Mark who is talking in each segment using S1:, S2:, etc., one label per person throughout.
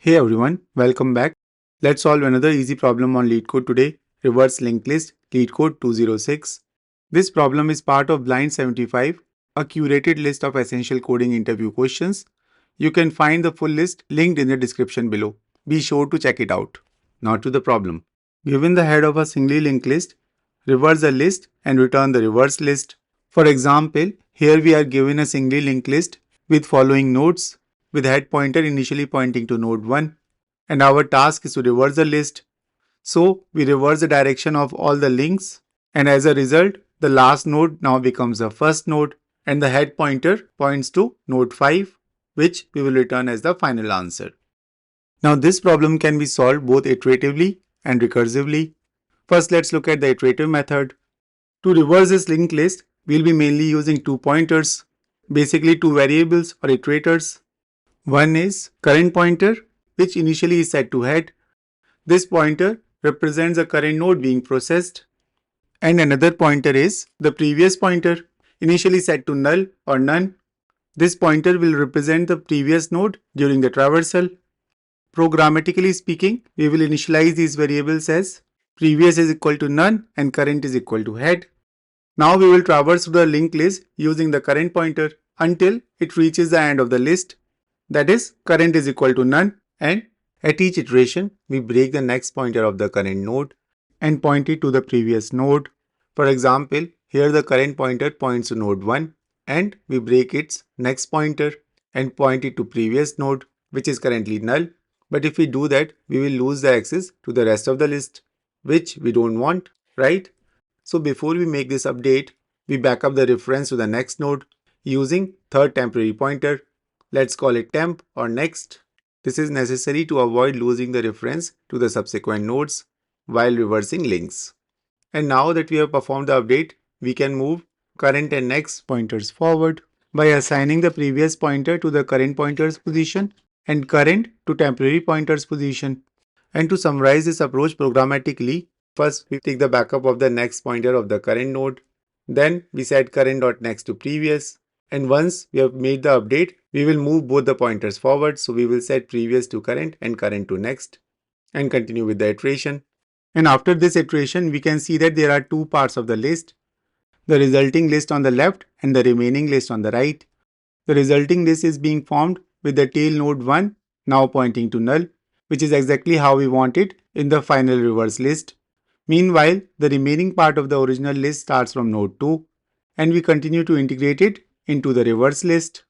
S1: Hey everyone, welcome back. Let's solve another easy problem on Leetcode today, reverse linked list, Leetcode 206. This problem is part of Blind 75, a curated list of essential coding interview questions. You can find the full list linked in the description below. Be sure to check it out. Now to the problem. Given the head of a singly linked list, reverse the list and return the reverse list. For example, here we are given a singly linked list with following nodes with head pointer initially pointing to node 1, and our task is to reverse the list. So we reverse the direction of all the links, and as a result the last node now becomes the first node and the head pointer points to node 5, which we will return as the final answer. Now this problem can be solved both iteratively and recursively. First let's look at the iterative method. To reverse this linked list, we'll be mainly using two pointers, basically two variables or iterators. One is current pointer, which initially is set to head. This pointer represents the current node being processed. And another pointer is the previous pointer, initially set to null or none. This pointer will represent the previous node during the traversal. Programmatically speaking, we will initialize these variables as previous is equal to none and current is equal to head. Now we will traverse through the linked list using the current pointer until it reaches the end of the list. That is, current is equal to none, and at each iteration, we break the next pointer of the current node and point it to the previous node. For example, here the current pointer points to node 1 and we break its next pointer and point it to previous node, which is currently null. But if we do that, we will lose the access to the rest of the list, which we don't want, right? So before we make this update, we back up the reference to the next node using third temporary pointer. Let's call it temp or next. This is necessary to avoid losing the reference to the subsequent nodes while reversing links. And now that we have performed the update, we can move current and next pointers forward by assigning the previous pointer to the current pointer's position and current to temporary pointer's position. And to summarize this approach programmatically, first we take the backup of the next pointer of the current node. Then we set current.next to previous. And once we have made the update, we will move both the pointers forward. So we will set previous to current and current to next and continue with the iteration. And after this iteration, we can see that there are two parts of the list, the resulting list on the left and the remaining list on the right. The resulting list is being formed with the tail node 1 now pointing to null, which is exactly how we want it in the final reverse list. Meanwhile, the remaining part of the original list starts from node 2 and we continue to integrate it into the reverse list.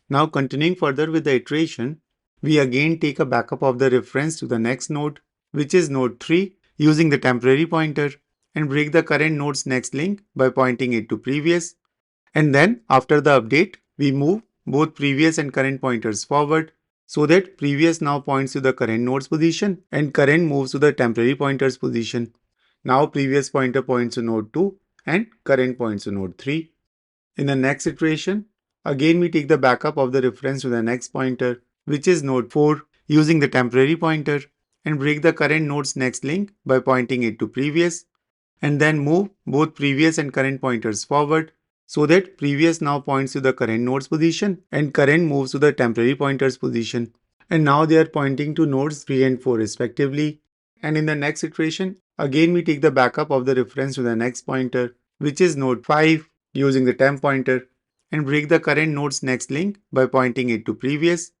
S1: Now continuing further with the iteration, we again take a backup of the reference to the next node, which is node 3, using the temporary pointer and break the current node's next link by pointing it to previous. And then after the update, we move both previous and current pointers forward so that previous now points to the current node's position and current moves to the temporary pointer's position. Now previous pointer points to node 2 and current points to node 3. In the next iteration, again we take the backup of the reference to the next pointer, which is node 4, using the temporary pointer and break the current node's next link by pointing it to previous and then move both previous and current pointers forward so that previous now points to the current node's position and current moves to the temporary pointer's position. And now they are pointing to nodes 3 and 4 respectively. And in the next iteration, again we take the backup of the reference to the next pointer, which is node 5, using the temp pointer and break the current node's next link by pointing it to previous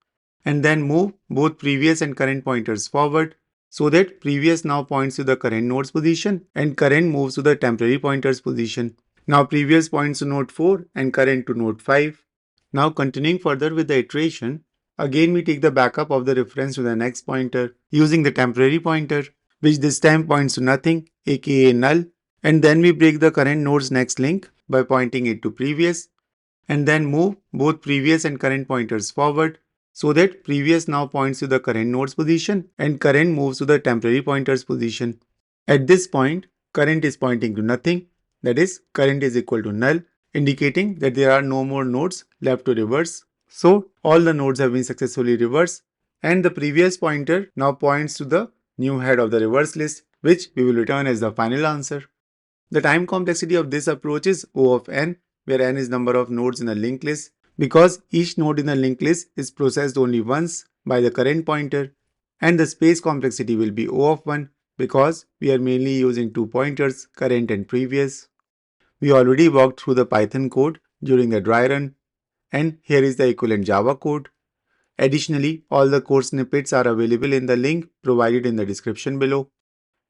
S1: and then move both previous and current pointers forward so that previous now points to the current node's position and current moves to the temporary pointer's position. Now previous points to node 4 and current to node 5. Now continuing further with the iteration, again we take the backup of the reference to the next pointer using the temporary pointer, which this time points to nothing, aka null, and then we break the current node's next link by pointing it to previous and then move both previous and current pointers forward so that previous now points to the current node's position and current moves to the temporary pointer's position. At this point, current is pointing to nothing, that is, current is equal to null, indicating that there are no more nodes left to reverse. So all the nodes have been successfully reversed and the previous pointer now points to the new head of the reverse list, which we will return as the final answer. The time complexity of this approach is O of n, where n is number of nodes in a linked list, because each node in a linked list is processed only once by the current pointer and the space complexity will be O of 1 because we are mainly using 2 pointers, current and previous. We already walked through the Python code during the dry run, and here is the equivalent Java code. Additionally, all the code snippets are available in the link provided in the description below.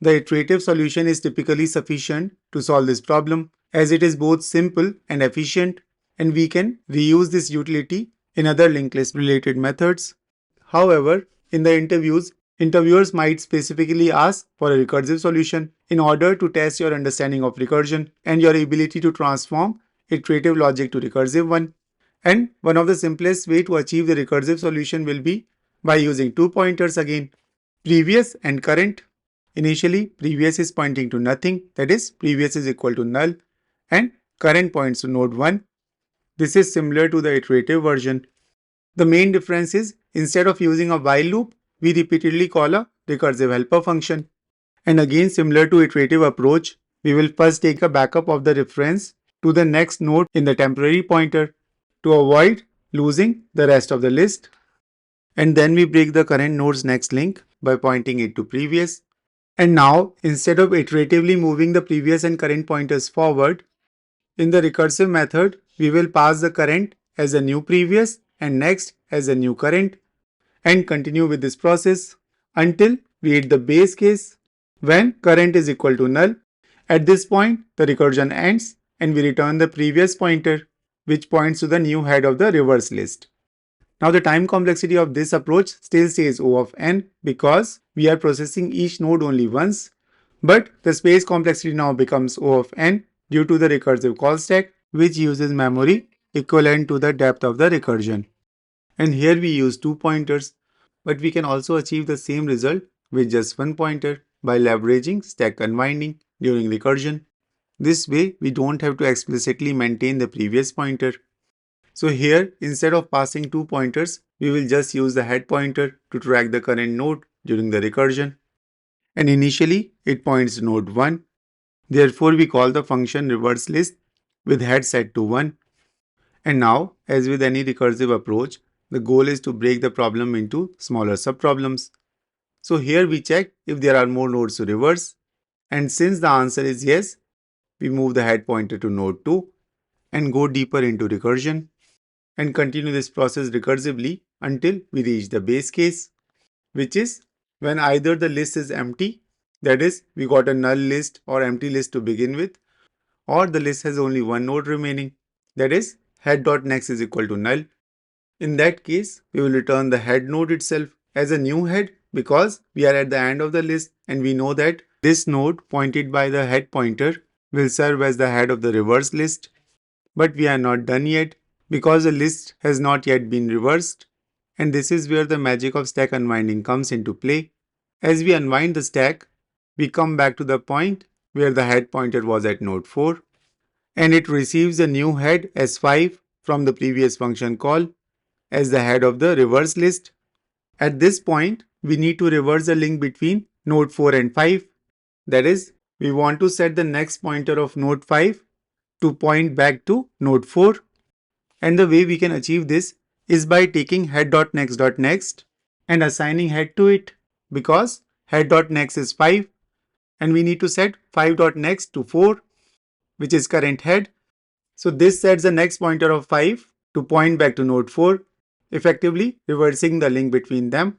S1: The iterative solution is typically sufficient to solve this problem as it is both simple and efficient, and we can reuse this utility in other linked list related methods. However, in the interviews, interviewers might specifically ask for a recursive solution in order to test your understanding of recursion and your ability to transform iterative logic to recursive one. And one of the simplest way to achieve the recursive solution will be by using 2 pointers again, previous and current. Initially, previous is pointing to nothing, that is, previous is equal to null, and current points to node 1. This is similar to the iterative version. The main difference is instead of using a while loop, we repeatedly call a recursive helper function. And again, similar to iterative approach, we will first take a backup of the reference to the next node in the temporary pointer to avoid losing the rest of the list. And then we break the current node's next link by pointing it to previous. And now, instead of iteratively moving the previous and current pointers forward, in the recursive method, we will pass the current as a new previous and next as a new current and continue with this process until we hit the base case when current is equal to null. At this point, the recursion ends and we return the previous pointer, which points to the new head of the reverse list. Now the time complexity of this approach still stays O of n because we are processing each node only once, but the space complexity now becomes O of n due to the recursive call stack, which uses memory equivalent to the depth of the recursion. And here we use 2 pointers, but we can also achieve the same result with just 1 pointer by leveraging stack unwinding during recursion. This way, we don't have to explicitly maintain the previous pointer. So here, instead of passing 2 pointers, we will just use the head pointer to track the current node during the recursion. And initially, it points to node 1. Therefore, we call the function reverse list with head set to 1. And now, as with any recursive approach, the goal is to break the problem into smaller subproblems. So here we check if there are more nodes to reverse. And since the answer is yes, we move the head pointer to node 2 and go deeper into recursion and continue this process recursively until we reach the base case, which is when either the list is empty, that is, we got a null list or empty list to begin with, or the list has only one node remaining, that is, head.next is equal to null. In that case, we will return the head node itself as a new head because we are at the end of the list and we know that this node pointed by the head pointer will serve as the head of the reverse list. But we are not done yet because the list has not yet been reversed, and this is where the magic of stack unwinding comes into play. As we unwind the stack, we come back to the point where the head pointer was at node 4 and it receives a new head as 5 from the previous function call as the head of the reverse list. At this point, we need to reverse the link between node 4 and 5. That is, we want to set the next pointer of node 5 to point back to node 4. And the way we can achieve this is by taking head.next.next and assigning head to it because head.next is 5 and we need to set 5.next to 4, which is current head. So this sets the next pointer of 5 to point back to node 4, effectively reversing the link between them.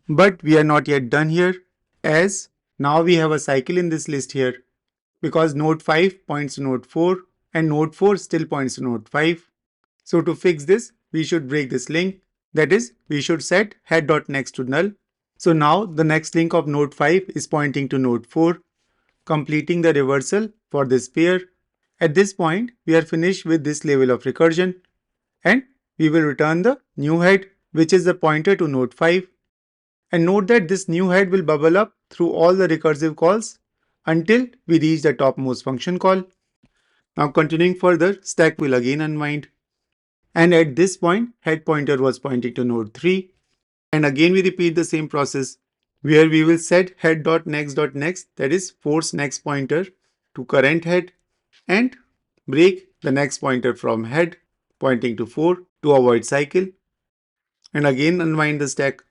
S1: But we are not yet done here as now we have a cycle in this list here because node 5 points to node 4 and node 4 still points to node 5. So to fix this, we should break this link. That is, we should set head.next to null. So now the next link of node 5 is pointing to node 4, completing the reversal for this pair. At this point, we are finished with this level of recursion and we will return the new head, which is the pointer to node 5. And note that this new head will bubble up through all the recursive calls until we reach the topmost function call. Now continuing further, stack will again unwind. And at this point, head pointer was pointing to node 3. And again we repeat the same process where we will set head.next.next, that is force next pointer to current head and break the next pointer from head pointing to 4 to avoid cycle and again unwind the stack.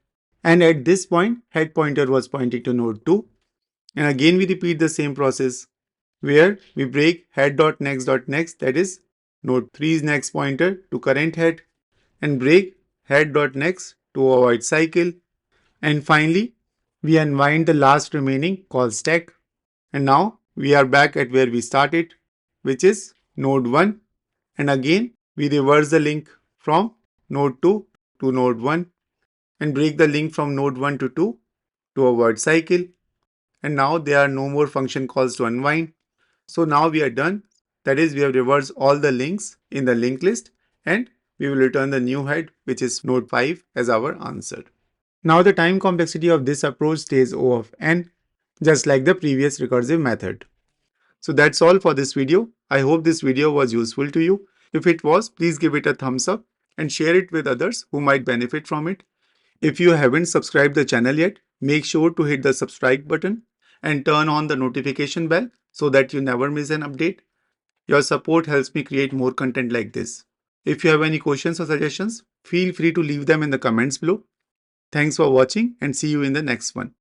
S1: And at this point, head pointer was pointing to node 2. And again we repeat the same process where we break head.next.next, that is node 3's next pointer to current head, and break head.next to avoid cycle. And finally, we unwind the last remaining call stack. And now we are back at where we started, which is node 1. And again, we reverse the link from node 2 to node 1 and break the link from node 1 to 2 to avoid cycle. And now there are no more function calls to unwind. So now we are done. That is, we have reversed all the links in the linked list and we will return the new head, which is node 5, as our answer. Now the time complexity of this approach stays O of n, just like the previous recursive method. So that's all for this video. I hope this video was useful to you. If it was, please give it a thumbs up and share it with others who might benefit from it. If you haven't subscribed the channel yet, make sure to hit the subscribe button and turn on the notification bell so that you never miss an update. Your support helps me create more content like this. If you have any questions or suggestions, feel free to leave them in the comments below. Thanks for watching and see you in the next one.